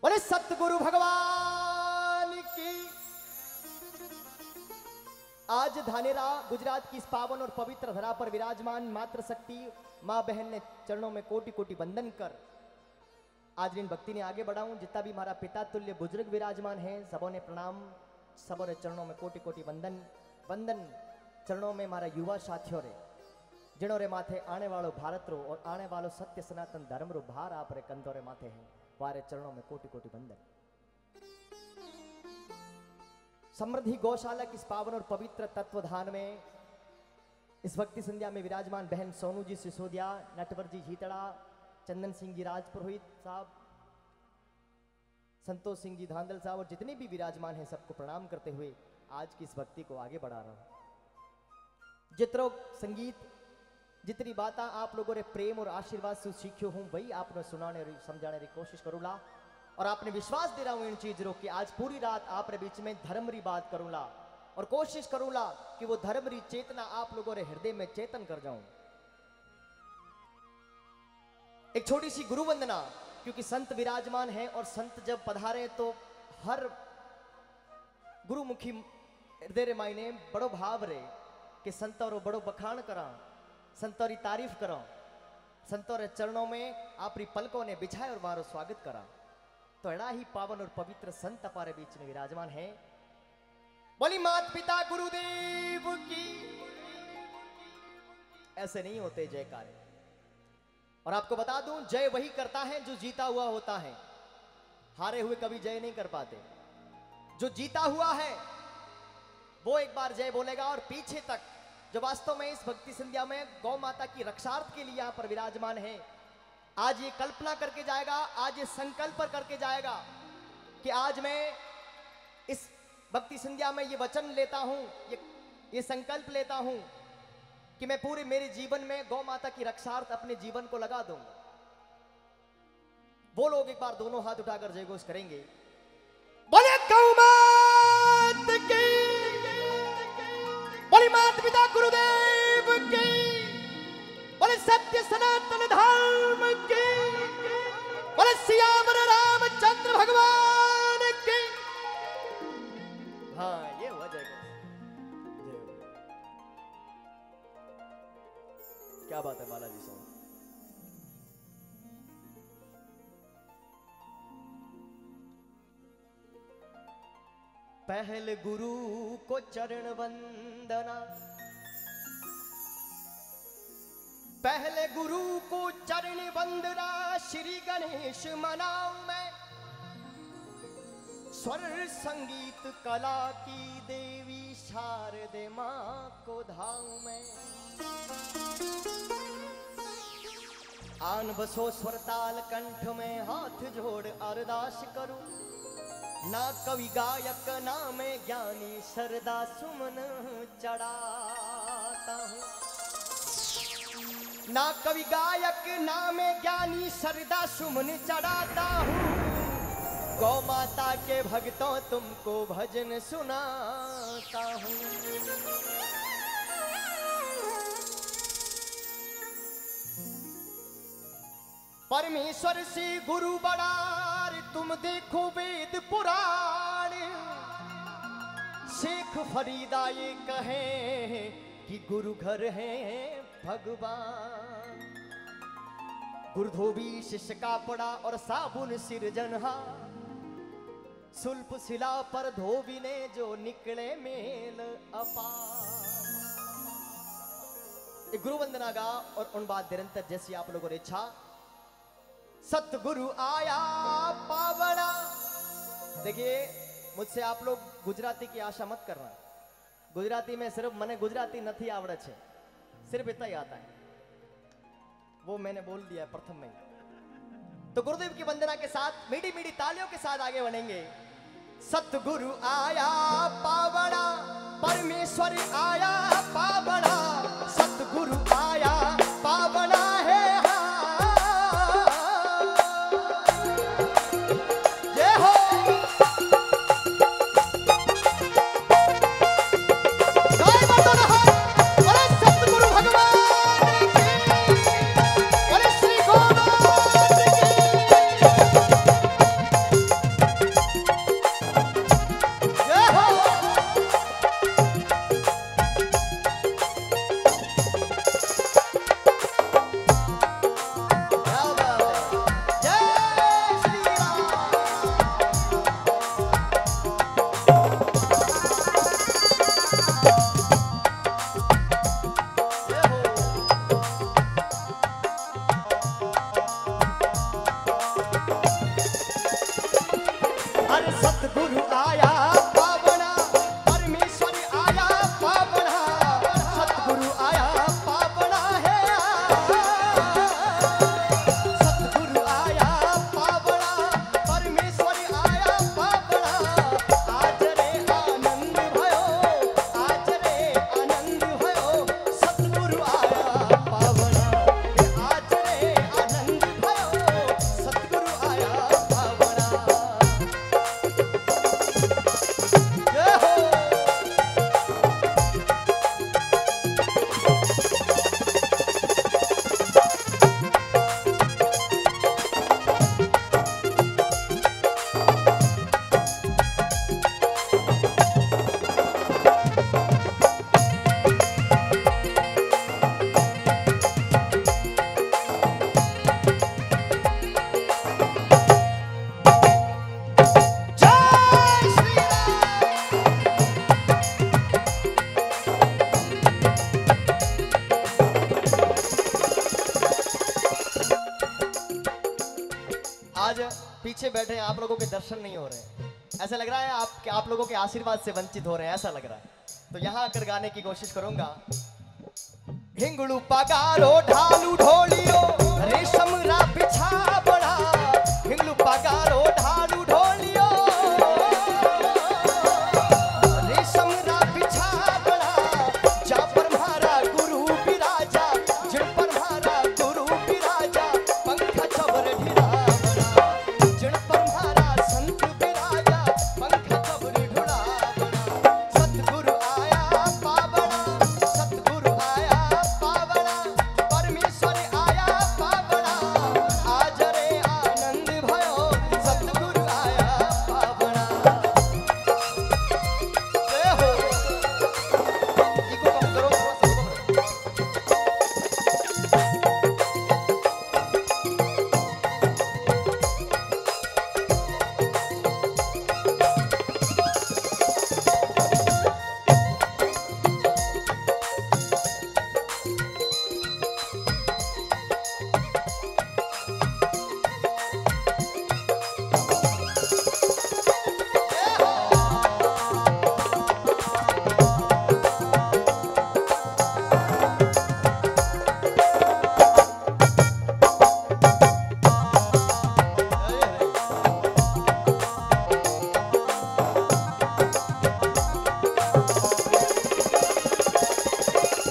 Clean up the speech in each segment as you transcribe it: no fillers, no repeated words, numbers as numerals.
बोले सतगुरु भगवान की। आज धानेरा गुजरात की इस पावन और पवित्र धरा पर विराजमान मात्र शक्ति मां बहन ने चरणों में कोटि कोटि वंदन कर आज इन भक्ति ने आगे बढ़ाऊं। जितना भी हमारा पिता तुल्य बुजुर्ग विराजमान है सबों ने प्रणाम, सबों ने चरणों में कोटि कोटि वंदन। वंदन चरणों में हमारा युवा साथियों रे जिणों रे माथे आने वालों भारत रो और आने वालों सत्य सनातन धर्म रो भार आप रे कंधों रे माथे हैं, वारे चरणों में कोटि कोटि वंदन। समृद्धि गौशाला की इस पावन और पवित्र तत्वधान में इस भक्ति संध्या में विराजमान बहन सोनू जी सिसोदिया, नटवर जी जीतड़ा, चंदन सिंह जी राजपुरोहित साहब, संतोष सिंह जी धांधल साहब और जितने भी विराजमान हैं सबको प्रणाम करते हुए आज की इस भक्ति को आगे बढ़ा रहा हूं। जितरो संगीत जितनी बात आप लोगों ने प्रेम और आशीर्वाद से सीखियो हूं वही आपने सुनाने और समझाने की कोशिश करूंगा और आपने विश्वास दे रहा हूं इन चीजों की। आज पूरी रात आपरे बीच में धर्म री बात करूंगा और कोशिश करूंगा कि वो धर्म री चेतना आप लोगों ने हृदय में चेतन कर जाऊं। एक छोटी सी गुरु वंदना, क्योंकि संत विराजमान है और संत जब पधारे तो हर गुरुमुखी हृदय रे मायने बड़ो भाव रे कि संतों रो बड़ो बखान करा, संतों री तारीफ करो, संतों रे चरणों में आपरी पलकों ने बिछाए और मारो स्वागत करा। तो एड़ा ही पावन और पवित्र संत हमारे बीच में विराजमान है। बोली मात पिता गुरुदेव की। ऐसे नहीं होते जयकारे। और आपको बता दूं जय वही करता है जो जीता हुआ होता है, हारे हुए कभी जय नहीं कर पाते। जो जीता हुआ है वो एक बार जय बोलेगा और पीछे तक जो वास्तव में इस भक्ति संध्या में गौ माता की रक्षार्थ के लिए यहां पर विराजमान है, आज ये कल्पना करके जाएगा, आज ये संकल्प करके जाएगा कि आज मैं इस भक्ति संध्या में ये वचन लेता हूं, ये संकल्प लेता हूं कि मैं पूरे मेरे जीवन में गौ माता की रक्षार्थ अपने जीवन को लगा दूंगा। वो लोग एक बार दोनों हाथ उठाकर जय घोष करेंगे। बोले गौ माता की, बोले माता पिता गुरुदेव की, बोले सत्य सनातन धर्म की, बोले सियावर रामचंद्र भगवान की। हाँ, ये हुआ जय घोष। क्या बात है बालाजी साहब। पहले गुरु को चरण वंदना, पहले गुरु को चरण वंदना, श्री गणेश मनाऊं मैं, स्वर संगीत कला की देवी शारदे मां को धाऊं मैं। आन बसो स्वर ताल कंठ में हाथ जोड़ अरदास करूं, ना कवि गायक ना मैं ज्ञानी सरदा सुमन चढ़ाता हूं, ना कवि गायक ना मैं ज्ञानी सरदा सुमन चढ़ाता हूं। गौ माता के भक्तों तुमको भजन सुनाता हूं। परमेश्वर से गुरु बड़ार तुम देखो वेद पुराण, शेख फरीदा ये कहे कि गुरु घर है भगवान। गुरु धोबी शिष्य का पड़ा और साबुन सिरजनहा, सुल्प शिला पर धोबी ने जो निकले मेल अपार। गुरु वंदना गा और उन बात निरंतर जैसी आप लोगों ने इच्छा। सतगुरु आया पावड़ा। देखिए मुझसे आप लोग गुजराती की आशा मत करना। गुजराती में सिर्फ मने गुजराती नहीं आवड़े छे, सिर्फ इतना ही आता है, वो मैंने बोल दिया प्रथम में। तो गुरुदेव की वंदना के साथ मीठी मीठी तालियों के साथ आगे बढ़ेंगे। सतगुरु आया पावड़ा, परमेश्वर आया पावड़ा, सतगुरु आया पावड़ा है। अरे सतगुरु आया पावना, परमेश्वर आया पावना, सतगुरु आया पावना है। सतगुरु आया पावना, परमेश्वर आया पावना, आज रे आनंद भयो, आज रे आनंद भयो, सतगुरु आया पावना, आज रे आनंद भयो, सतगुरु आया पावना। जय हो। जय श्री राम। आज पीछे बैठे हैं, आप लोगों के दर्शन नहीं हो रहे हैं, ऐसा लग रहा है आप लोगों के आशीर्वाद से वंचित हो रहे हैं, ऐसा लग रहा है। तो यहाँ आकर गाने की कोशिश करूंगा। हिंगड़ू पगारो ढालू ढोलियो, रेशम रा बिछा बड़ा, हिंगड़ू पगारो ढालू ढोलियो, रेशम रा बिछा बड़ा, जा पर म्हारा गुरु बिराजा, जिन पर म्हारा गुरु बिराजा, पंखा चबर ढिरा बड़ा, जिन पर म्हारा संत बिराजा, पंखा चबर ढुड़ा बड़ा। सतगुरु आया पावना, सतगुरु आया पावना, परमेश्वर आया पावना, आज रे आनंद भयो, सतगुरु आया पावना। जय हो। इको कम करो, थोड़ा सा इको करो।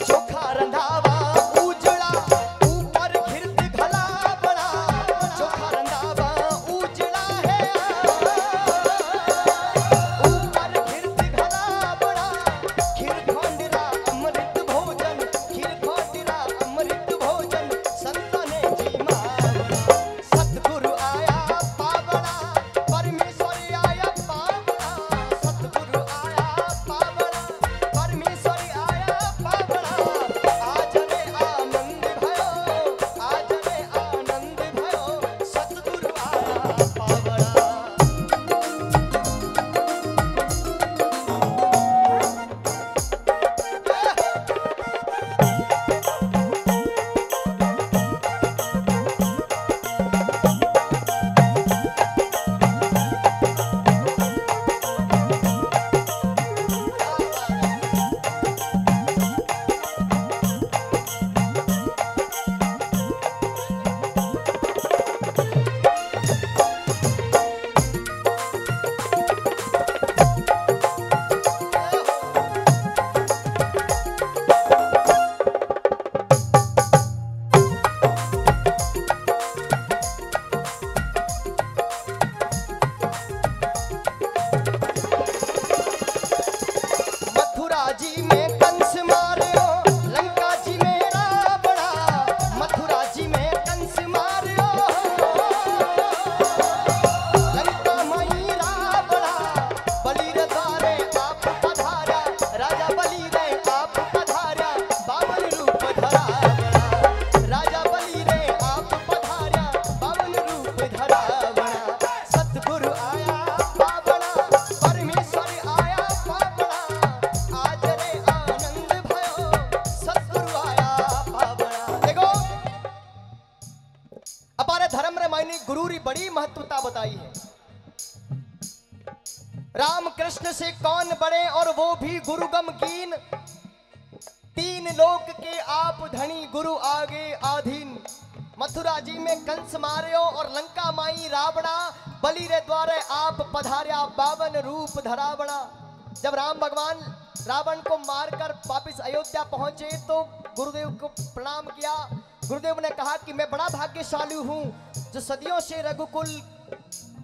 चोखा रंधावा उजड़ा, ऊपर घिरत घला बड़ा, चोखा रंधावा उजड़ा है, ऊपर घिरत घला बड़ा, खीर खोंडरा अमृत भोजन, खीर खोंडरा अमृत भोजन, संतने जी मावड़ा। सतगुरु आया पावना, परमेश्वर आया पावना, सतगुरु आया पावना, परमेश्वर आया पावना, आज रे आनंद भयो, आज रे आनंद भयो, सतगुरु आया पावना। मथुरा जी में कंस मार्यो, लंका जी में रावणा, मथुरा जी में कंस मार्यो, लंका मई रावणा, बलि रे द्वारे आप पधारा, राजा बलि रे आप पधारा, बावन रूप धरा बड़ा, राजा बलि रे आप पधारा, बावन रूप धरा बड़ा। सतगुरु आया पावना, परमेश्वर आया पावना, आज रे आनंद भयो, सतगुरु आया पावना। देखो, हमारे धर्म रे मायने गुरु री बड़ी महत्वता बताई है। राम कृष्ण से कौन बड़े और वो भी गुरु गमकीन, तीन लोक के आप धनी गुरु आगे आधीन। मथुरा जी में कंस मार्यो और लंका माई रावणा, बलि रे द्वारे आप पधार्या बावन रूप धरावणा। जब राम भगवान रावण को मारकर वापिस अयोध्या पहुंचे तो गुरुदेव को प्रणाम किया। गुरुदेव ने कहा कि मैं बड़ा भाग्यशाली हूं जो सदियों से रघुकुल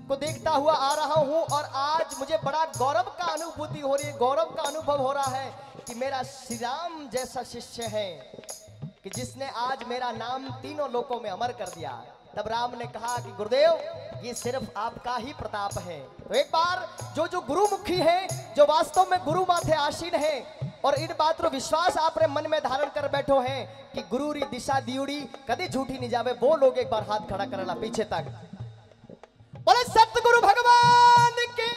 को देखता हुआ आ रहा हूं और आज मुझे बड़ा गौरव का अनुभूति हो रही है, गौरव का अनुभव हो रहा है कि मेरा श्री राम जैसा शिष्य है कि जिसने आज मेरा नाम तीनों लोकों में अमर कर दिया। तब राम ने कहा कि गुरुदेव ये सिर्फ आपका ही प्रताप है। तो एक बार जो गुरुमुखी है, जो वास्तव में गुरु माथे आसीन है और इन बात रो विश्वास आपने मन में धारण कर बैठो हैं कि गुरु री दिशा दियुड़ी कभी झूठी नहीं जावे, वो लोग एक बार हाथ खड़ा करना पीछे तक। बोले सतगुरु भगवान के।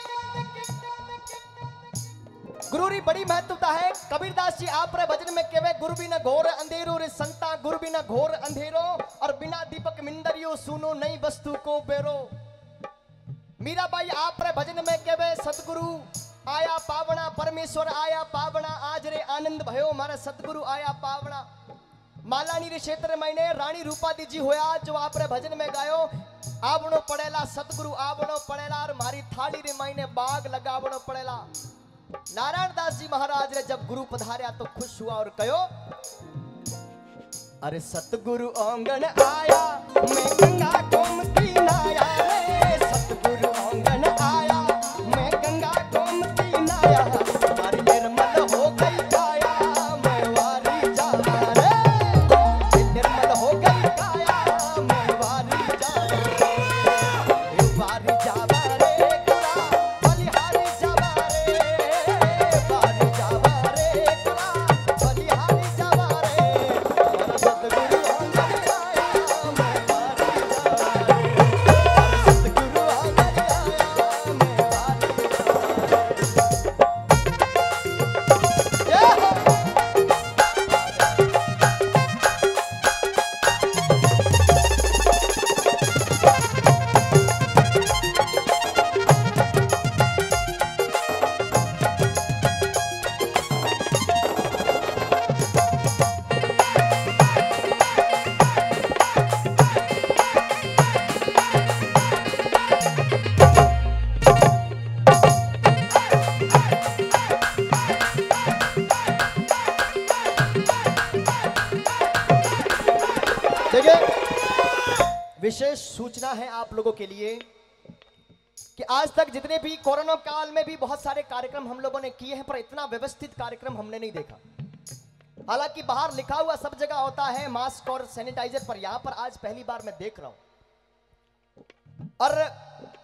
गुरु री बड़ी महत्वता है। कबीरदास जी आप रे भजन में कहवे गुरु बिना घोर अंधेरो रे संता, गुरु बिना घोर अंधेरो और बिना दीपक मिंदरियो सुनो नई वस्तु को बेरो। मीराबाई आप रे भजन में कहवे सतगुरु आया पावना, परमेश्वर आया पावना, आज रे आनंद भयो मारा सतगुरु आया पावना। मालानी रे क्षेत्र में रानी रूपादी जी होया जो आप रे भजन में गायो आवणो पड़ेला सतगुरु आवणो पड़ेला और मारी थाली रे मायने बाग लगावणो पड़ेला। नारायण दास जी महाराज ने जब गुरु पधार्या तो खुश हुआ और कहो अरे सतगुरु आंगन आया मैं गंगा गोमती नाया रे, सतगुरु आंगन आया मैं गंगा गोमती नाया, हमारी निर्मल हो गई काया मैं वारी जावा रे, निर्मल हो गई काया मैं वारी जावा रे, वारी जावा रे गुरा बलिहारी जावा रे, वारी जावा रे गुरा बलिहारी जावा रे, हमारा सतगुरु आंगन आया मैं वारी जावा रे, सतगुरु आंगन आया मैं वारी जावा रे। जय हो। देखिए विशेष सूचना है आप लोगों के लिए कि आज तक जितने भी कोरोना काल में भी बहुत सारे कार्यक्रम हम लोगों ने किए हैं पर इतना व्यवस्थित कार्यक्रम हमने नहीं देखा। हालांकि बाहर लिखा हुआ सब जगह होता है मास्क और सैनिटाइजर, पर यहां पर आज पहली बार मैं देख रहा हूं। और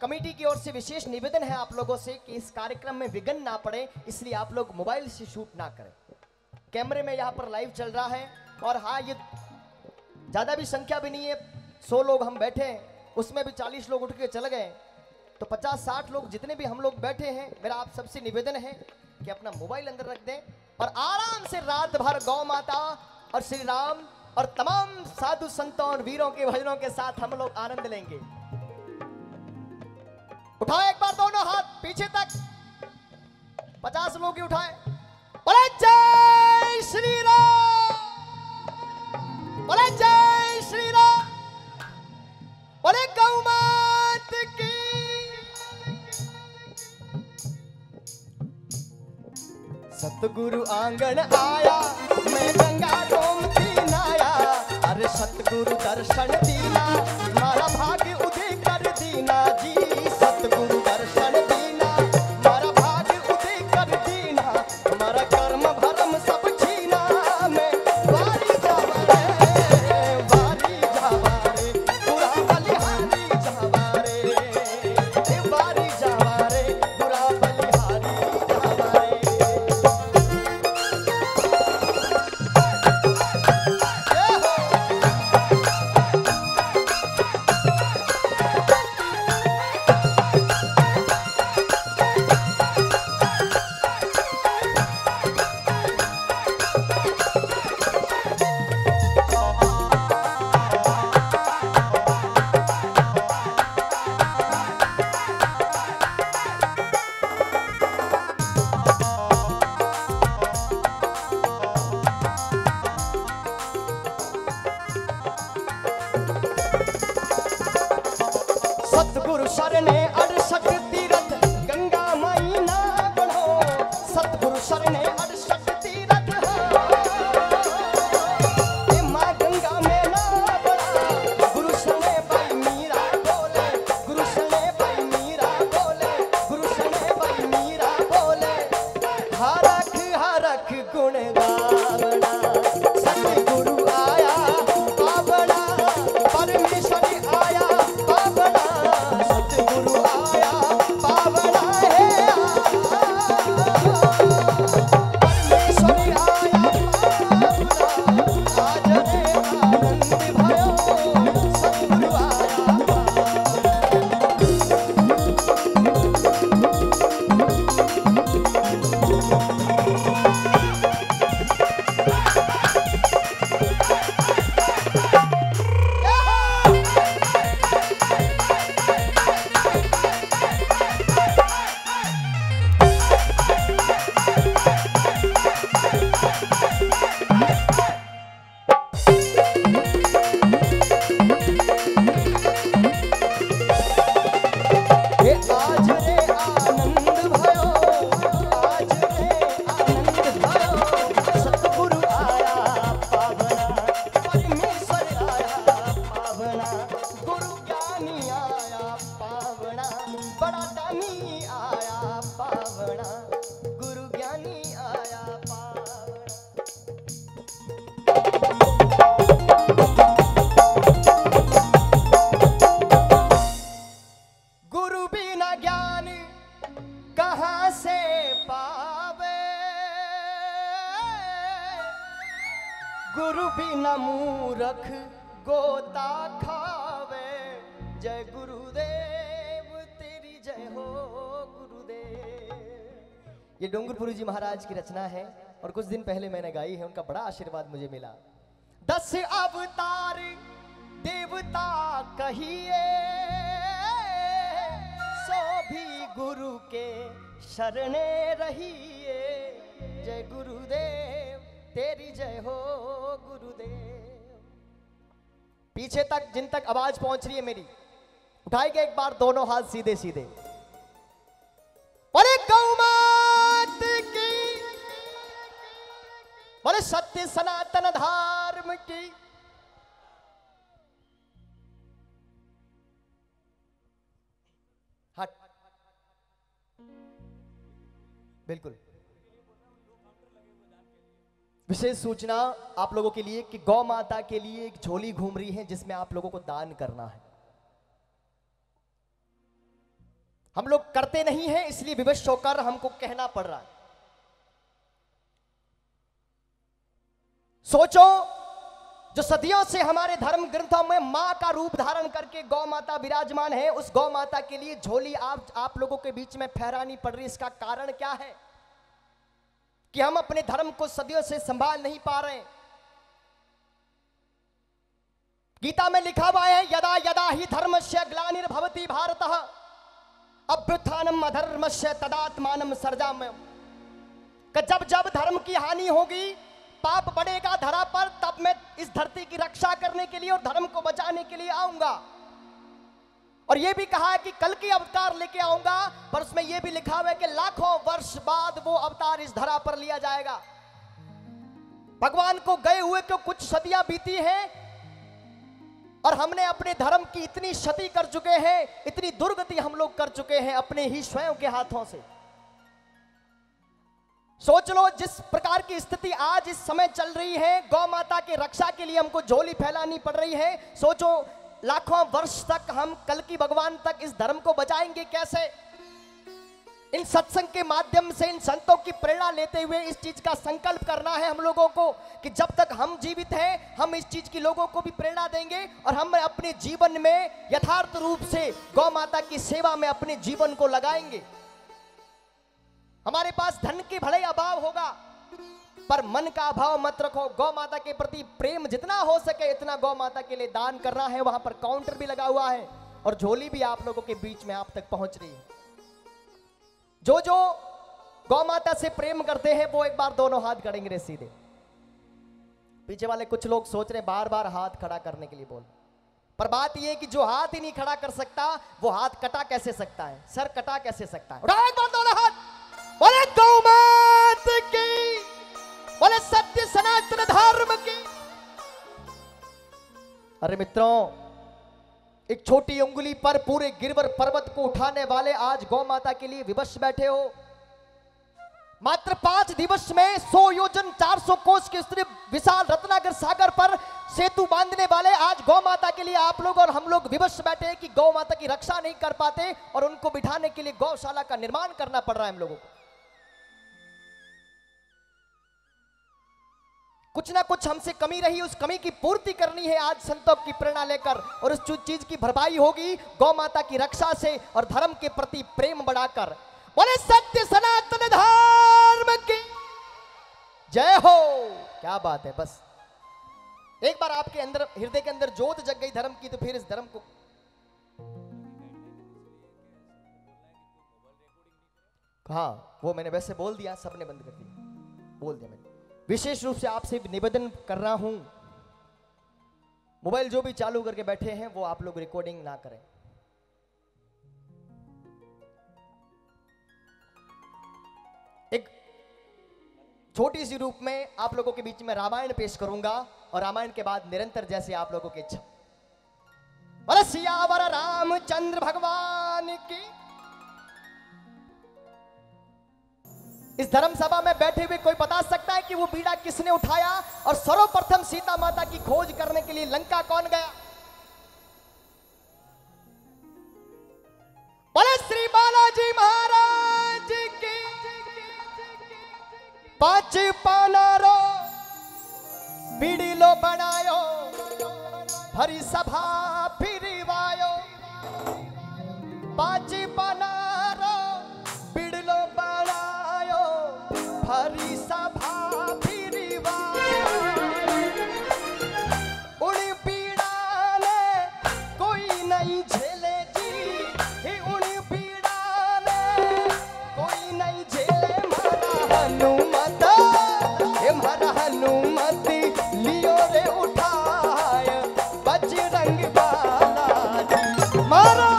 कमेटी की ओर से विशेष निवेदन है आप लोगों से कि इस कार्यक्रम में विघ्न ना पड़े, इसलिए आप लोग मोबाइल से शूट ना करें। कैमरे में यहां पर लाइव चल रहा है और हाँ ये ज्यादा भी संख्या भी नहीं है, 100 लोग हम बैठे हैं, उसमें भी 40 लोग उठ के चले गए तो 50-60 लोग जितने भी हम लोग बैठे हैं, मेरा आप सबसे निवेदन है कि अपना मोबाइल अंदर रख दें और आराम से रात भर गौ माता और श्री राम और तमाम साधु संतों और वीरों के भजनों के साथ हम लोग आनंद लेंगे। उठाओ एक बार दोनों हाथ पीछे तक, 50 लोग ही उठाए। बोले जय श्री राम, बोले जय श्री राम, बोले गौ मात की। सतगुरु आंगन आया मैं गंगा गोमती नाया, अरे सतगुरु दर्शन दीना मारा भाग्य उदय कर दीना जी, सतगुरु दर्शन दीना मारा भाग्य उदय कर दीना, हमारा कर्म भरम सब छीना मैं वारी जावा रे, वारी जावा रे पूरा बलिहारी जावा रे, वारी जावा रे पूरा बलिहारी जावा रे। जय हो। सतगुरु शरणे 68 तीरथ गंगा माई ना बढ़ो, सतगुरु शरणे 68 तीरथ ए माँ गंगा में ना बढ़ा, गुरु शरणे भाई मीरा बोले, गुरु शरणे भाई मीरा बोले, गुरु शरणे भाई मीरा बोले, हरख गुण गावना, सतगुरु आया पावना, परमेश्वर आया पावना, सतगुरु आया पावना है, परमेश्वर आया पावना, आज रे आनंद भयो, सतगुरु आया गुरु बिना मूरख गोता खावे, जय गुरुदेव तेरी जय हो गुरुदेव। ये डोंगरपुरी जी महाराज की रचना है और कुछ दिन पहले मैंने गाई है, उनका बड़ा आशीर्वाद मुझे मिला। 10 अवतार देवता कहिए, सो भी गुरु के शरणे रहिए, जय गुरुदेव तेरी जय हो गुरुदेव। पीछे तक जिन तक आवाज पहुंच रही है मेरी, उठाएंगे एक बार दोनों हाथ सीधे सीधे। बोले गौ मात की, बोले सत्य सनातन धर्म की। हट, बिल्कुल विशेष सूचना आप लोगों के लिए कि गौ माता के लिए एक झोली घूम रही है जिसमें आप लोगों को दान करना है। हम लोग करते नहीं हैं, इसलिए विवश होकर हमको कहना पड़ रहा है। सोचो, जो सदियों से हमारे धर्म ग्रंथों में मां का रूप धारण करके गौ माता विराजमान है, उस गौ माता के लिए झोली आप लोगों के बीच में फहरानी पड़ रही। इसका कारण क्या है कि हम अपने धर्म को सदियों से संभाल नहीं पा रहे। गीता में लिखा हुआ है, यदा यदा ही धर्मस्य ग्लानिर्भवति भारतः अभ्युत्थानम अधर्मस्य तदात्मानं सृजाम्यहम्। जब जब धर्म की हानि होगी, पाप बढ़ेगा धरा पर, तब मैं इस धरती की रक्षा करने के लिए और धर्म को बचाने के लिए आऊंगा। और यह भी कहा है कि कल की अवतार लेके आऊंगा, पर उसमें यह भी लिखा हुआ है कि लाखों वर्ष बाद वो अवतार इस धरा पर लिया जाएगा। भगवान को गए हुए को कुछ सदियां बीती हैं और हमने अपने धर्म की इतनी क्षति कर चुके हैं, इतनी दुर्गति हम लोग कर चुके हैं अपने ही स्वयं के हाथों से। सोच लो, जिस प्रकार की स्थिति आज इस समय चल रही है, गौ माता की रक्षा के लिए हमको झोली फैलानी पड़ रही है। सोचो, लाखों वर्ष तक हम कल की भगवान तक इस धर्म को बचाएंगे कैसे? इन सत्संग के माध्यम से, इन संतों की प्रेरणा लेते हुए इस चीज का संकल्प करना है हम लोगों को कि जब तक हम जीवित हैं, हम इस चीज की लोगों को भी प्रेरणा देंगे और हम अपने जीवन में यथार्थ रूप से गौ माता की सेवा में अपने जीवन को लगाएंगे। हमारे पास धन की भले अभाव होगा, पर मन का अभाव मत रखो। गौ माता के प्रति प्रेम जितना हो सके इतना गौ माता के लिए दान करना है। वहां पर काउंटर भी लगा हुआ है और झोली भी आप लोगों के बीच में आप तक पहुंच रही है। जो जो गौ माता से प्रेम करते हैं वो एक बार दोनों हाथ गड़ेंगे सीधे। पीछे वाले कुछ लोग सोच रहे बार बार हाथ खड़ा करने के लिए बोल, पर बात यह कि जो हाथ ही नहीं खड़ा कर सकता वो हाथ कटा कैसे सकता है, सर कटा कैसे सकता है। उठाओ एक बार दोनों हाथ, बोले गौ मात की, बोले सत्य सनातन धर्म की। अरे मित्रों, एक छोटी उंगली पर पूरे गिरवर पर्वत को उठाने वाले आज गौ माता के लिए विवश बैठे हो। मात्र 5 दिवस में 100 योजन 400 कोस के विशाल रत्नाकर सागर पर सेतु बांधने वाले आज गौ माता के लिए आप लोग और हम लोग विवश बैठे हैं कि गौ माता की रक्षा नहीं कर पाते और उनको बिठाने के लिए गौशाला का निर्माण करना पड़ रहा है हम लोगों को। कुछ ना कुछ हमसे कमी रही, उस कमी की पूर्ति करनी है आज संतों की प्रेरणा लेकर, और उस चीज की भरपाई होगी गौ माता की रक्षा से और धर्म के प्रति प्रेम बढ़ाकर। बोले सत्य सनातन धर्म की जय हो। क्या बात है, बस एक बार आपके अंदर हृदय के अंदर जोत जग गई धर्म की, तो फिर इस धर्म को हाँ वो मैंने वैसे बोल दिया, सबने बंद कर दिया, बोल दिया मैंने। विशेष रूप से आपसे निवेदन कर रहा हूं, मोबाइल जो भी चालू करके बैठे हैं वो आप लोग रिकॉर्डिंग ना करें। एक छोटी सी रूप में आप लोगों के बीच में रामायण पेश करूंगा और रामायण के बाद निरंतर जैसे आप लोगों की इच्छा। बोले सियावर रामचंद्र भगवान की। इस धर्म सभा में बैठे हुए कोई बता सकता है कि वो बीड़ा किसने उठाया और सर्वप्रथम सीता माता की खोज करने के लिए लंका कौन गया? बोले श्री बालाजी महाराज की। 5 पानारो बीड़ीलो बनायो, भरी सभा फिरवायो। 5 पानारो बीड़ीलो बनायो, भरी सभा फिरवायो। उन बीड़ा ने कोई नहीं झेले जी, उन बीड़ा ने कोई नहीं झेले। मारा हनुमत, मारा हनुमत लियो रे उठाए बजरंग बालाजी। मारा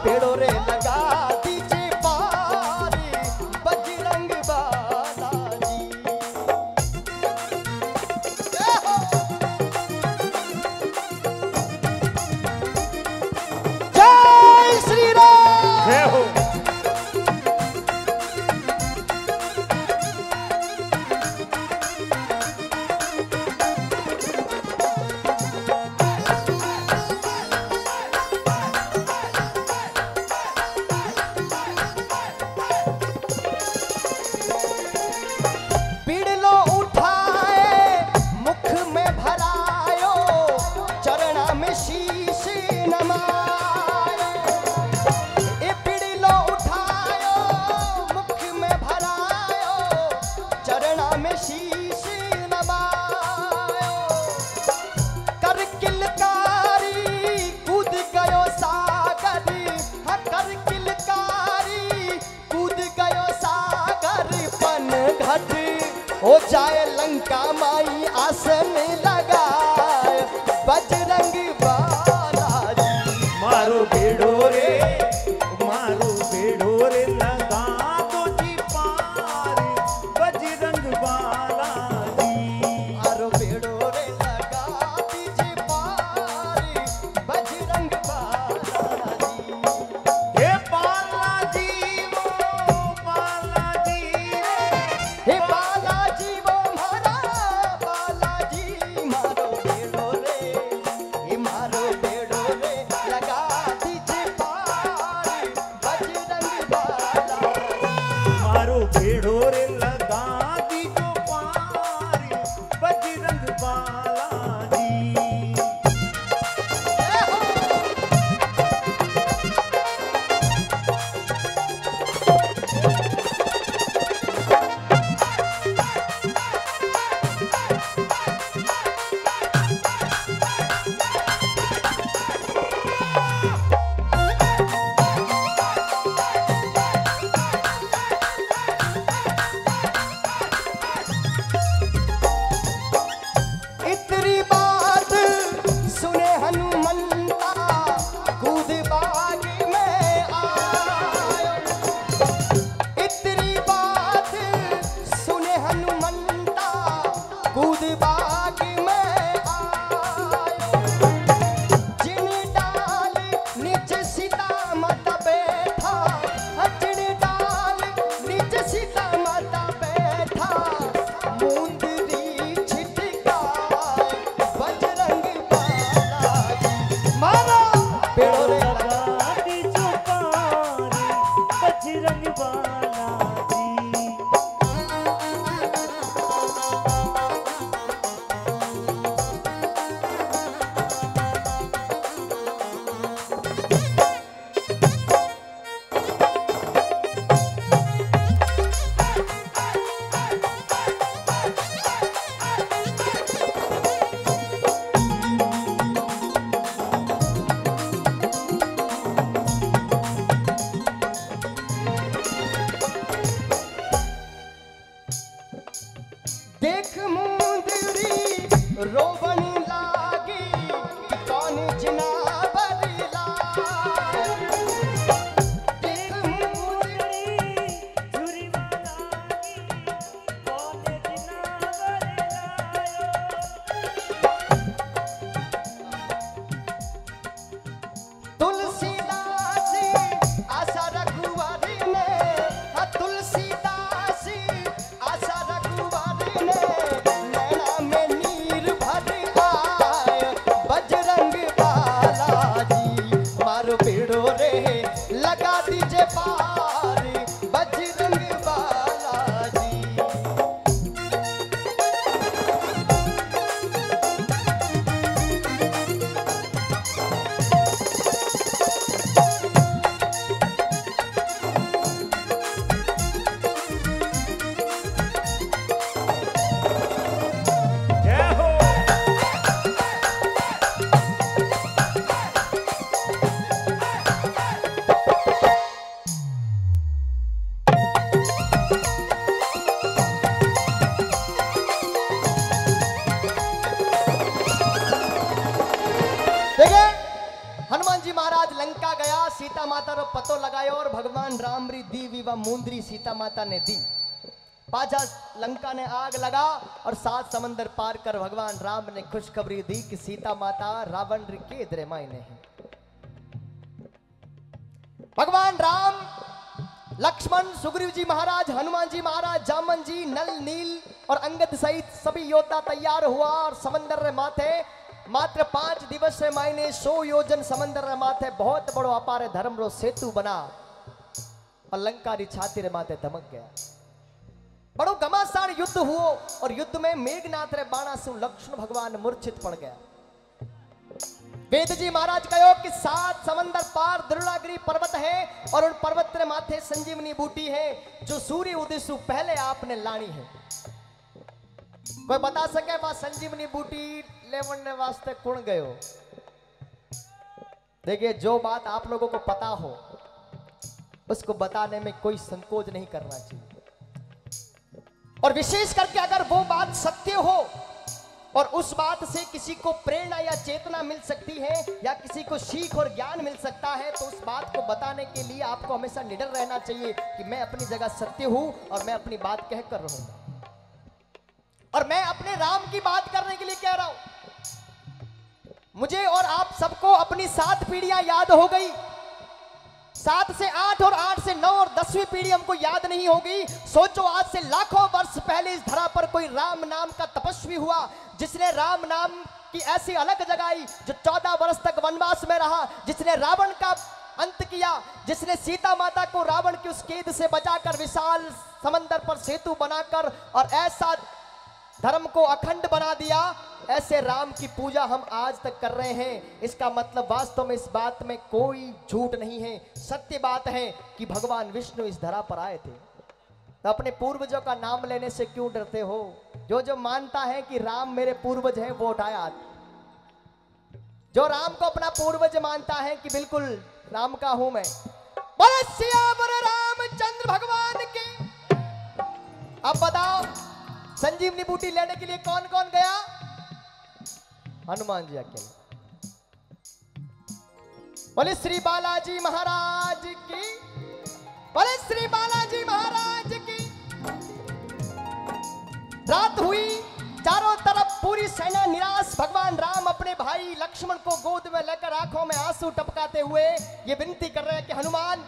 पेड़ो रे लगा दीजिए पारी बजरंग बालाजी। जय श्री राम। जय हो। हो जाए लंका माई आसन लगाए बजरंग बालाजी। मारो बेड़ो रे, मारो बेड़ो रे लगा दो जी पार बजरंग बालाजी। मारो बेड़ो रे लगा दीजिए पार बजरंग बालाजी। हे बालाजी वो बालाजी रे, हे बालाजी वो हमारा बालाजी। मारो बेड़ो रे, हे मारो बेड़ो रे लगा दीजिए पार बजरंग बालाजी। मारो बेड़ो रे लगा दीजो पार बजरंग बालाजी। लगा दीजिए पार बजरंग बालाजी। जय हो। देखिए हनुमान जी महाराज लंका गया, सीता माता रो पतो लगायो और भगवान राम री दी विवा मुंदरी सीता माता ने दी। पाछा लंका ने आग लगा और 7 समंदर पार कर भगवान राम ने खुशखबरी दी कि सीता माता रावण री के इधरे मायने है। भगवान राम, लक्ष्मण, सुग्रीव जी महाराज, हनुमान जी महाराज, जामन जी, नल, नील और अंगद सहित सभी योद्धा तैयार हुआ और समंदर रे माथे मात्र 5 दिवस से मायने 100 योजन समंदर रे माथे बहुत बड़ो अपारे धर्म रो सेतु बना और लंका री छाती रे माथे धमक गया। बड़ो घमासान युद्ध हुओ और युद्ध में मेघनाथ रे बाणा से लक्ष्मण भगवान मूर्छित पड़ गया। वेद जी महाराज कहो कि 7 समंदर पार द्रोणागिरी पर्वत है और उन पर्वत रे माथे संजीवनी बूटी है जो सूर्य उदय से पहले आपने लानी है। कोई बता सके वहां संजीवनी बूटी लेवन वास्ते कौन गयो? देखिए जो बात आप लोगों को पता हो उसको बताने में कोई संकोच नहीं करना चाहिए, और विशेष करके अगर वो बात सत्य हो और उस बात से किसी को प्रेरणा या चेतना मिल सकती है या किसी को सीख और ज्ञान मिल सकता है तो उस बात को बताने के लिए आपको हमेशा निडर रहना चाहिए कि मैं अपनी जगह सत्य हूं और मैं अपनी बात कह कर रहूंगा और मैं अपने राम की बात करने के लिए कह रहा हूं। मुझे और आप सबको अपनी 7 पीढ़ियां याद हो गई, 7 से 8 और 8 से 9 और 10वीं पीढ़ी हमको याद नहीं होगी। सोचो आज से लाखों वर्ष पहले इस धरा पर कोई राम नाम का तपस्वी हुआ जिसने राम नाम की ऐसी अलग जगाई, जो 14 वर्ष तक वनवास में रहा, जिसने रावण का अंत किया, जिसने सीता माता को रावण की उस कैद से बचाकर विशाल समंदर पर सेतु बनाकर और ऐसा धर्म को अखंड बना दिया। ऐसे राम की पूजा हम आज तक कर रहे हैं। इसका मतलब वास्तव में इस बात में कोई झूठ नहीं है, सत्य बात है कि भगवान विष्णु इस धरा पर आए थे। तो अपने पूर्वजों का नाम लेने से क्यों डरते हो? जो जो मानता है कि राम मेरे पूर्वज हैं वो उठाया हाथ। जो राम को अपना पूर्वज मानता है कि बिल्कुल राम का हूं मैं, बोले सियावर रामचंद्र भगवान के। अब बताओ संजीवनी बूटी लेने के लिए कौन कौन गया? हनुमान जी अकेले। बोले श्री बालाजी महाराज की, बोले श्री बालाजी महाराज की। रात हुई, चारों तरफ पूरी सेना निराश। भगवान राम अपने भाई लक्ष्मण को गोद में लेकर आंखों में आंसू टपकाते हुए ये विनती कर रहे हैं कि हनुमान,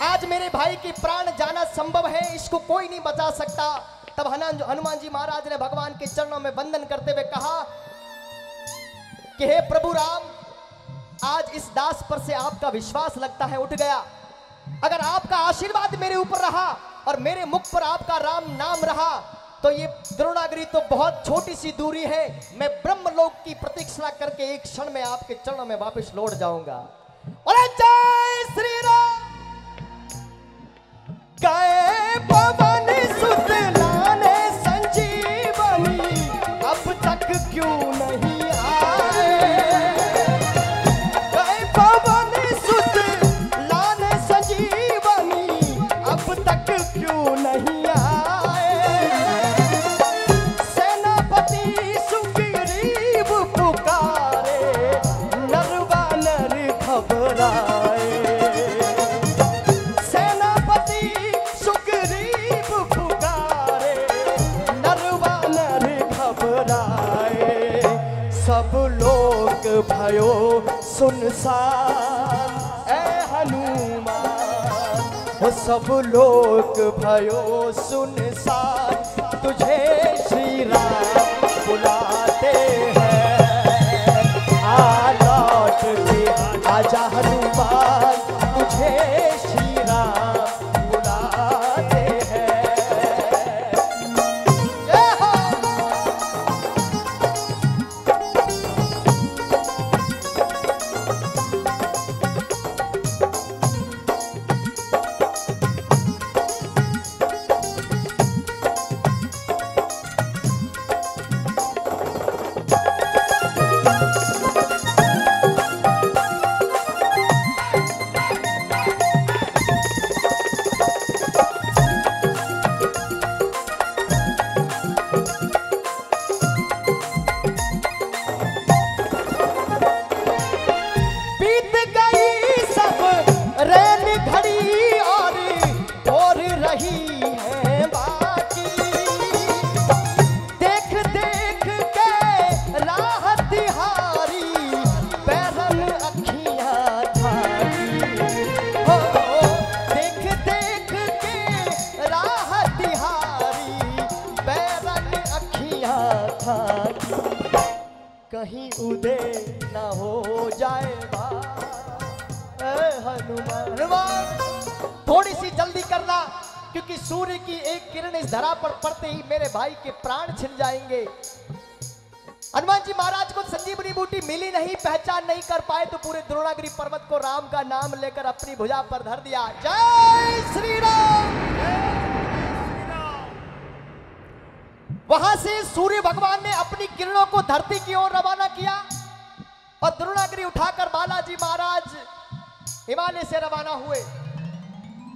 आज मेरे भाई की प्राण जाना संभव है, इसको कोई नहीं बचा सकता। तब हनुमान जी महाराज ने भगवान के चरणों में वंदन करते हुए कहा कि हे प्रभु राम, आज इस दास पर से आपका विश्वास लगता है उठ गया। अगर आपका आशीर्वाद मेरे ऊपर रहा और मेरे मुख पर आपका राम नाम रहा तो ये द्रोणागिरी तो बहुत छोटी सी दूरी है। मैं ब्रह्मलोक की प्रतीक्षा करके एक क्षण में आपके चरणों में वापस लौट जाऊंगा। और जय श्री राम। गए पवन सुत लाने संजीवनी, अब तक क्यों नहीं आए? गए पवन सुत लाने संजीवनी, अब तक क्यों नहीं आए? सेनापति सुग्रीव पुकारे, नरवा नर घबराए। सब लोग भयो सुनसान ए हनुमान, वो सब लोग भयो सुनसान, तुझे श्री राम बुलाते हैं। आ लौट के आजा हनुमान। हनुमान तुझे श्री राम बुलाते हैं। जय हो। बीत गई सब रैन घड़ी और रही है बाकी। देख देख के राह तिहारी बैरन अखियां थाकी। हो देख देख के राह तिहारी बैरन अखियां थाकी। कहीं उदय न हो जाए हनुमान। हनुमान थोड़ी सी जल्दी करना, क्योंकि सूर्य की एक किरण इस धरा पर पड़ते ही मेरे भाई के प्राण छिन जाएंगे। हनुमान जी महाराज को संजीवनी बूटी मिली नहीं, पहचान नहीं कर पाए, तो पूरे द्रोणागिरी पर्वत को राम का नाम लेकर अपनी भुजा पर धर दिया। जय श्री राम। वहां से सूर्य भगवान ने अपनी किरणों को धरती की ओर रवाना किया और द्रोणागिरी उठाकर बालाजी महाराज हिमालय से रवाना हुए।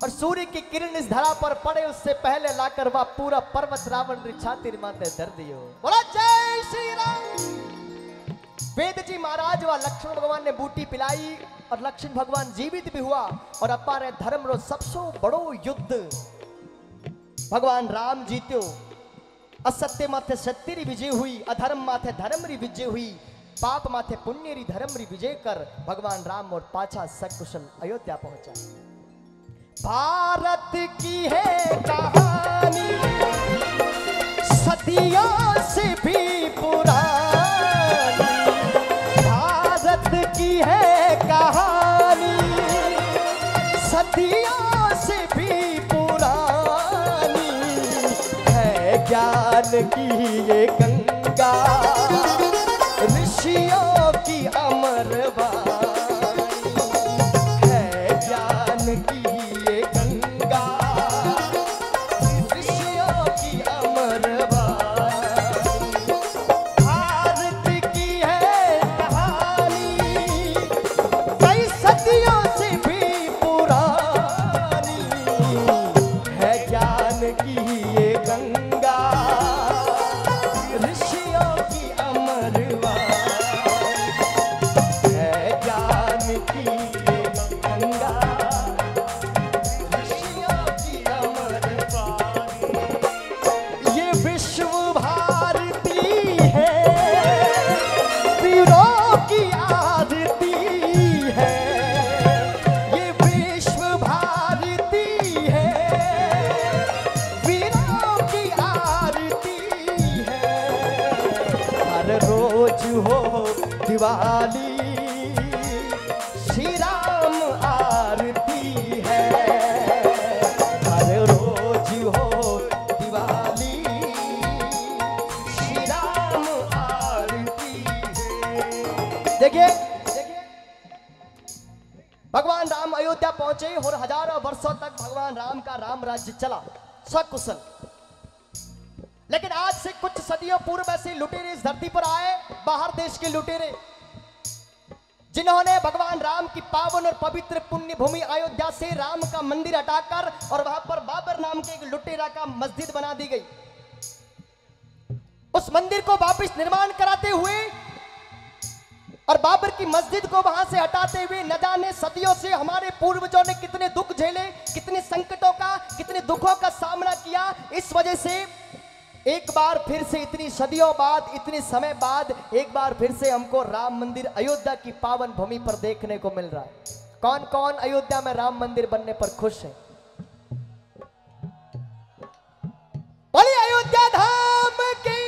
और सूर्य की किरण इस धरा पर पड़े उससे पहले लाकर वह पूरा पर्वत रावण छातिर माथे धर दियो। बोला जय श्री राम। वेद जी महाराज व लक्ष्मण भगवान ने बूटी पिलाई और लक्ष्मण भगवान जीवित भी हुआ। और अपारे धर्म रो सबसे बड़ो युद्ध भगवान राम जीत्यो। असत्य माथे सत्य री विजय हुई, अधर्म माथे धर्म री विजय हुई, पाप माथे पुण्य री धर्म री विजय कर भगवान राम और पाछा सकुशल अयोध्या पहुंचा। भारत की है कहानी सदियों से भी पुरानी। भारत की है कहानी सदियों से भी पुरानी। है ज्ञान की ये गंगा ऋषियों की अमर वाणी। है ज्ञान की ये गंगा ऋषियों की अमर वाणी। भारत की है कहानी कई सदियों से भी पुरानी। है ज्ञान की ये गंगा ऋषियों की अमर दिवाली श्री राम आरती है। हर रोज हो दिवाली श्री राम आरती है। देखिए भगवान राम अयोध्या पहुंचे और हजारों वर्षों तक भगवान राम का राम राज्य चला सकुशल। लेकिन आज से कुछ सदियों पूर्व ऐसे लुटेरे इस धरती पर आए, बाहर देश के लुटेरे, जिन्होंने भगवान राम की पावन और पवित्र पुण्य भूमि अयोध्या से राम का मंदिर हटाकर और वहां पर बाबर नाम के एक लुटेरा का मस्जिद बना दी गई। उस मंदिर को वापस निर्माण कराते हुए और बाबर की मस्जिद को वहां से हटाते हुए न जाने सदियों से हमारे पूर्वजों ने कितने दुख झेले, कितने संकटों का, कितने दुखों का सामना किया। इस वजह से एक बार फिर से इतनी सदियों बाद, इतने समय बाद एक बार फिर से हमको राम मंदिर अयोध्या की पावन भूमि पर देखने को मिल रहा है। कौन कौन अयोध्या में राम मंदिर बनने पर खुश है? बोलिए अयोध्या धाम की,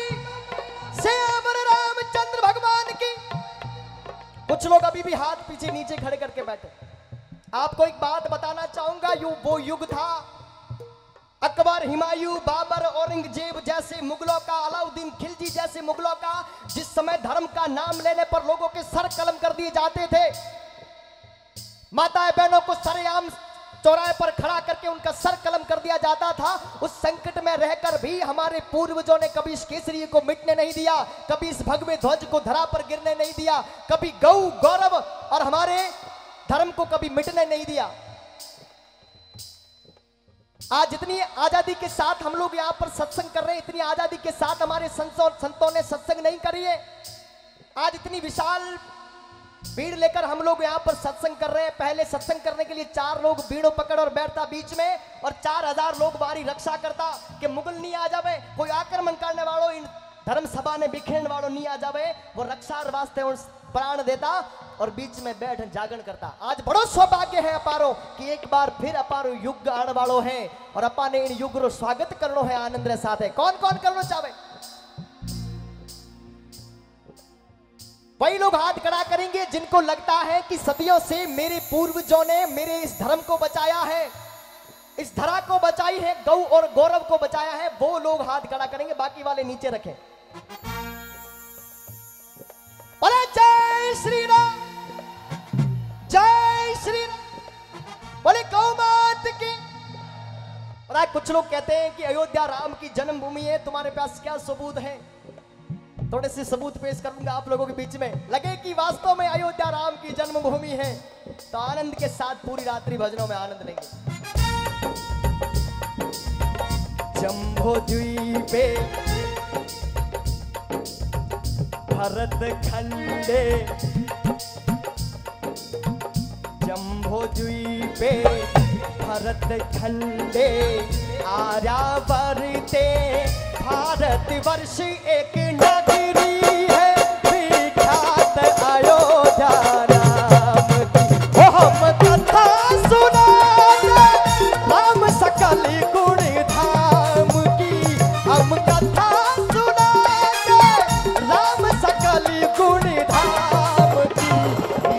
श्यामर रामचंद्र भगवान की। कुछ लोग अभी भी हाथ पीछे नीचे खड़े करके बैठे। आपको एक बात बताना चाहूंगा, वो युग था अकबर, हुमायूं, बाबर, औरंगजेब जैसे मुगलों का, अलाउद्दीन खिलजी जैसे मुगलों का, जिस समय धर्म का नाम लेने पर लोगों के सर कलम कर दिए जाते थे। माताएं बहनों को सरेआम चौराहे पर खड़ा करके उनका सर कलम कर दिया जाता था। उस संकट में रहकर भी हमारे पूर्वजों ने कभी इस केसरी को मिटने नहीं दिया, कभी इस भगवे ध्वज को धरा पर गिरने नहीं दिया, कभी गौ गौरव और हमारे धर्म को कभी मिटने नहीं दिया। आज इतनी आजादी के साथ हम लोग यहाँ पर सत्संग कर रहे हैं, इतनी आजादी के साथ हमारे संतों ने सत्संग नहीं करी है। आज इतनी विशाल भीड़ लेकर हम लोग यहाँ पर सत्संग कर रहे हैं। पहले सत्संग करने के लिए 4 लोग भीड़ों पकड़ और बैठता बीच में, और 4000 लोग बारी रक्षा करता कि मुगल नहीं आ जावे, कोई आक्रमण करने वालों, इन धर्म सभा ने बिखेरने वालों नहीं आ जावे। वो रक्षा वास्ते प्राण देता और बीच में बैठ जागरण करता। आज बड़ो सौभाग्य है अपारो कि एक बार फिर अपारो युग आने वालों है और अपा ने इन युग रो स्वागत करनो है आनंद रे साथ है। कौन कौन करना चाहे वही लोग हाथ खड़ा करेंगे जिनको लगता है कि सदियों से मेरे पूर्वजों ने मेरे इस धर्म को बचाया है, इस धरा को बचाई है, गौ और गौरव को बचाया है। वो लोग हाथ खड़ा करेंगे, बाकी वाले नीचे रखें। बोले जय श्री राम, जय श्री राम, बोले गौ मात की। पता है कुछ लोग कहते हैं कि अयोध्या राम की जन्मभूमि है, तुम्हारे पास क्या सबूत है? थोड़े से सबूत पेश करूंगा आप लोगों के बीच में। लगे कि वास्तव में अयोध्या राम की जन्मभूमि है तो आनंद के साथ पूरी रात्रि भजनों में आनंद लेंगे। जम्बो द्वीपे भरत खंडे, जम्बो द्वीपे भरत खंडे, आर्यावर्ते भारत वर्ष एक नगरी है, विख्यात अयोध्या राम की। ओ हम कथा सुनाते राम सकल गुण धाम की, हम कथा सुनाते राम सकल गुण धाम की।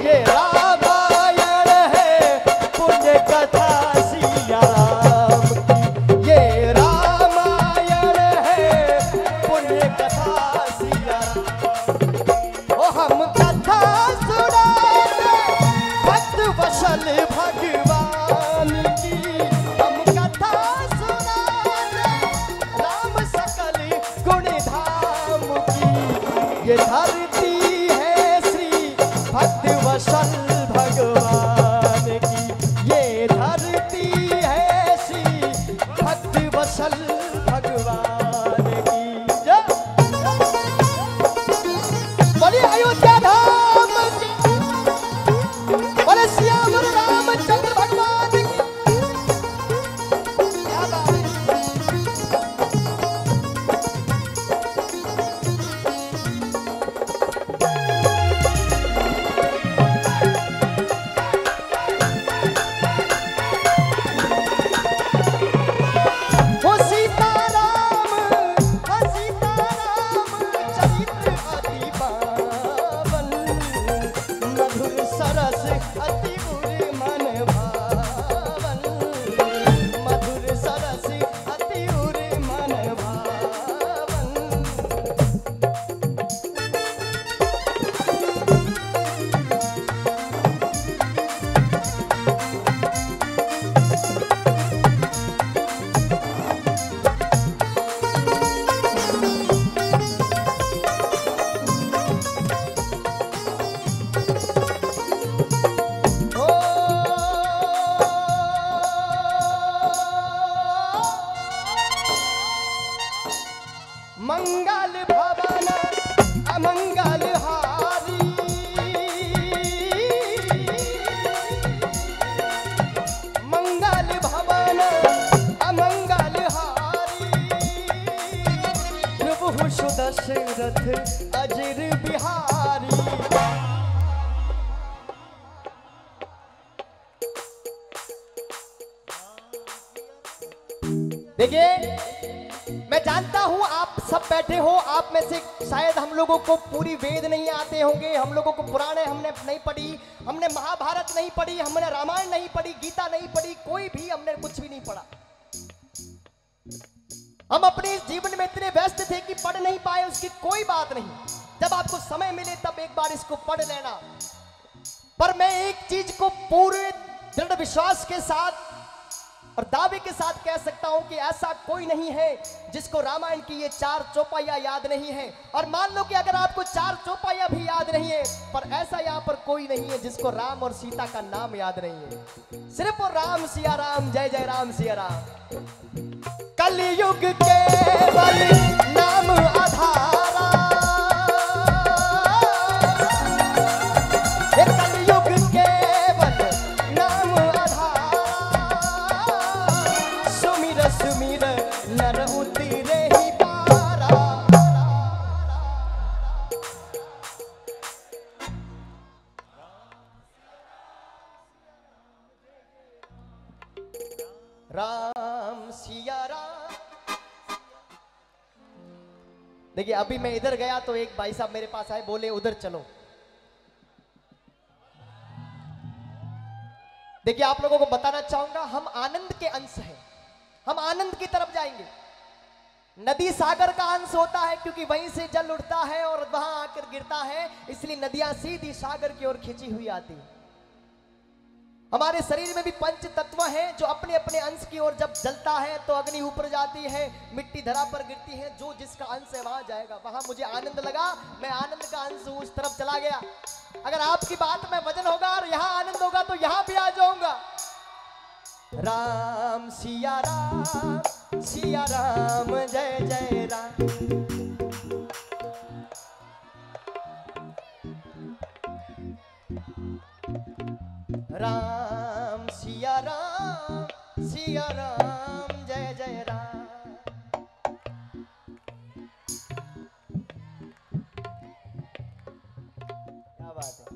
ये रामायण है पुण्य कथा सिया राम की, ये रामायण है पुण्य कथा सिया राम। ओ हम कथा सुनाते भक्त वशल भगवान की, हम कथा सुनाते राम सकल गुण धाम की। ये धरती है श्री भक्त वशल भगवान की, ये धरती है श्री भक्त वशल भगवान की। जय बोलिए अयोध्या धाम की, बोले श्याम रामचंद्र भगवान की। क्या बात है? वो सीताराम चरित्र अति पावन, मधुर सरस अति उर मन भावन, मधुर सरस अति उर मन भावन। ओ मंगल भवन अमंगल हारी, मंगल भवन अमंगल हारी, प्रभु सुदशरथ अजर बिहारी। देखिए मैं जानता हूं आप सब बैठे हो, आप में से शायद हम लोगों को पूरी वेद नहीं आते होंगे, हम लोगों को पुराने हमने नहीं पढ़ी, हमने महाभारत नहीं पढ़ी, हमने रामायण नहीं पढ़ी, गीता नहीं पढ़ी, कोई भी हमने कुछ भी नहीं पढ़ा। हम अपने जीवन में इतने व्यस्त थे कि पढ़ नहीं पाए, उसकी कोई बात नहीं। जब आपको समय मिले तब एक बार इसको पढ़ लेना। पर मैं एक चीज को पूरे दृढ़ विश्वास के साथ और दावे के साथ कह सकता हूं कि ऐसा कोई नहीं है जिसको रामायण की ये 4 चौपाइयां याद नहीं है। और मान लो कि अगर आपको 4 चौपाइयां भी याद नहीं है, पर ऐसा यहां पर कोई नहीं है जिसको राम और सीता का नाम याद नहीं है। सिर्फ राम सिया राम, जय जय राम सिया राम। कलयुग केवल नाम आधारा, कलयुग केवल नाम आधारा, सुमिर सुमिर नर उतरे ही पारा। राम सिया राम। देखिए अभी मैं इधर गया तो एक भाई साहब मेरे पास आए, बोले उधर चलो। देखिए आप लोगों को बताना चाहूंगा, हम आनंद के अंश हैं, हम आनंद की तरफ जाएंगे। नदी सागर का अंश होता है क्योंकि वहीं से जल उठता है और वहां आकर गिरता है, इसलिए नदियां सीधी सागर की ओर खींची हुई आती है। हमारे शरीर में भी पंच तत्व हैं जो अपने अपने अंश की ओर जब जलता है तो अग्नि ऊपर जाती है, मिट्टी धरा पर गिरती है, जो जिसका अंश है वहां जाएगा। वहां मुझे आनंद लगा, मैं आनंद का अंश हूं, उस तरफ चला गया। अगर आपकी बात में वजन होगा और यहां आनंद होगा तो यहां भी आ जाऊंगा। राम सिया राम, सिया राम जय जय राम। राम सिया राम, सिया राम जय जय राम। क्या बात है।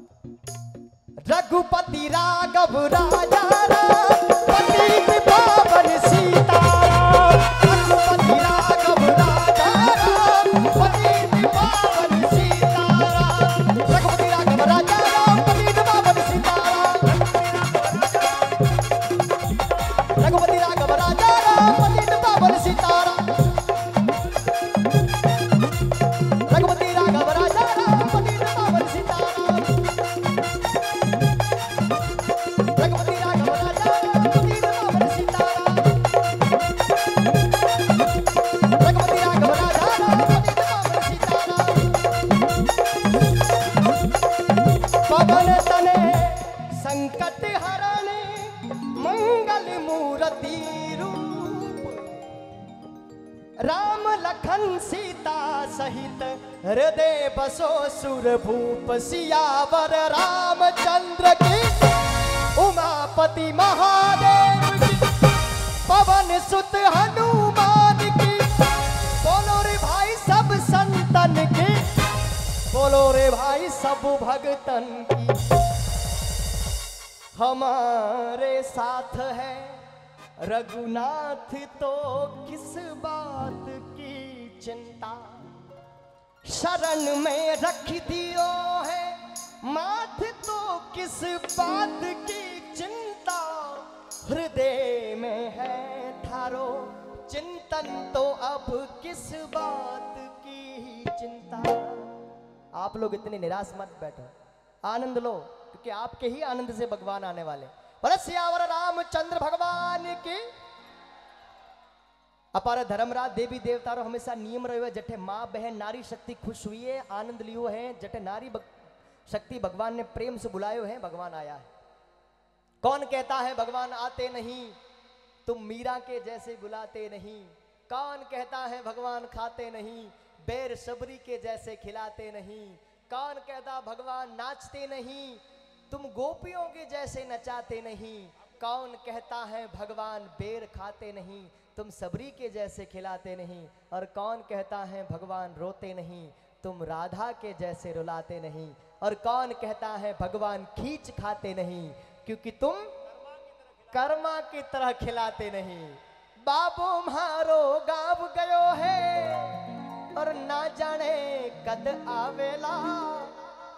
रघुपति राघव राजा राम, पतित पावन सीताराम। रघुपति राघव राजा राम, पतित पावन सीताराम। रघुपति राघव राजा राम, पतित पावन सीताराम। रघुपति राघव राजा राम, पतित पावन सीताराम। रघुपति राघव राजा राम, पतित पावन सीताराम। रघुपति राघव राजा राम, पतित पावन सीताराम। रघुपति राघव राजा राम, पतित पावन सीताराम। पवन तने संकट हरणे, मंगल मूर्ति रूप। राम लखन सीता सहित हृदय बसो सुर भूप। सियावर रामचंद्र की, उमापति महादेव की, पवन सुत हनुमान की। बोलो रे भाई सब संतन की, बोलो रे भाई सब भगतन की। हमारे साथ है रघुनाथ तो किस बात की चिंता। शरण में रख दियो है माथ तो किस बात की चिंता। हृदय में है ठारो चिंतन तो अब किस बात की चिंता। आप लोग इतने निराश मत बैठो, आनंद लो, क्योंकि आपके ही आनंद से भगवान आने वाले। बोले सियावर रामचंद्र भगवान की। अपार धर्मराज देवी देवता रो हमेशा नियम रहो है, जठे माँ बहन नारी शक्ति खुश हुई है, आनंद लियो है। जठे नारी शक्ति भगवान ने प्रेम से बुलायो है, भगवान आया है। कौन कहता है भगवान आते नहीं, तुम मीरा के जैसे बुलाते नहीं। कौन कहता है भगवान खाते नहीं, बैर सबरी के जैसे खिलाते नहीं। कौन कहता भगवान नाचते नहीं, तुम गोपियों के जैसे नचाते नहीं। कौन कहता है भगवान बेर खाते नहीं, तुम सबरी के जैसे खिलाते नहीं। और कौन कहता है भगवान रोते नहीं, तुम राधा के जैसे रुलाते नहीं। और कौन कहता है भगवान खींच खाते नहीं, क्योंकि तुम कर्मा की तरह खिलाते नहीं। बाबू मारो गाँव गयो है और ना जाने कद आवेला।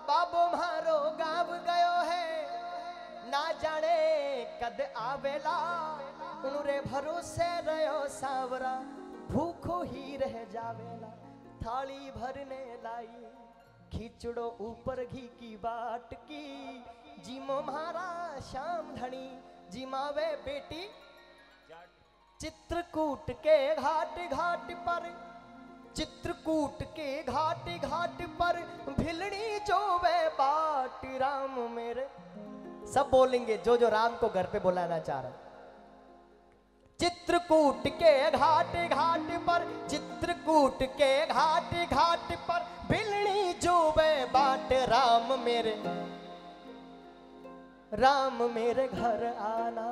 बाबू मारो गाँव गयो है ना जाने कद आवेला उनरे भरोसे रहो सावरा भूखो ही रह जावेला थाली भरने लाई खिचड़ो ऊपर घी की बाट की जीमो म्हारा श्याम धनी जिमावे बेटी चित्रकूट के घाट घाट पर चित्रकूट के घाट घाट पर भिलनी जो वे बाट राम मेरे सब बोलेंगे जो जो राम को घर पे बुलाना चाह रहा चित्रकूट के घाट घाट पर चित्रकूट के घाट घाट पर भिलनी जो वे बाट राम मेरे घर आना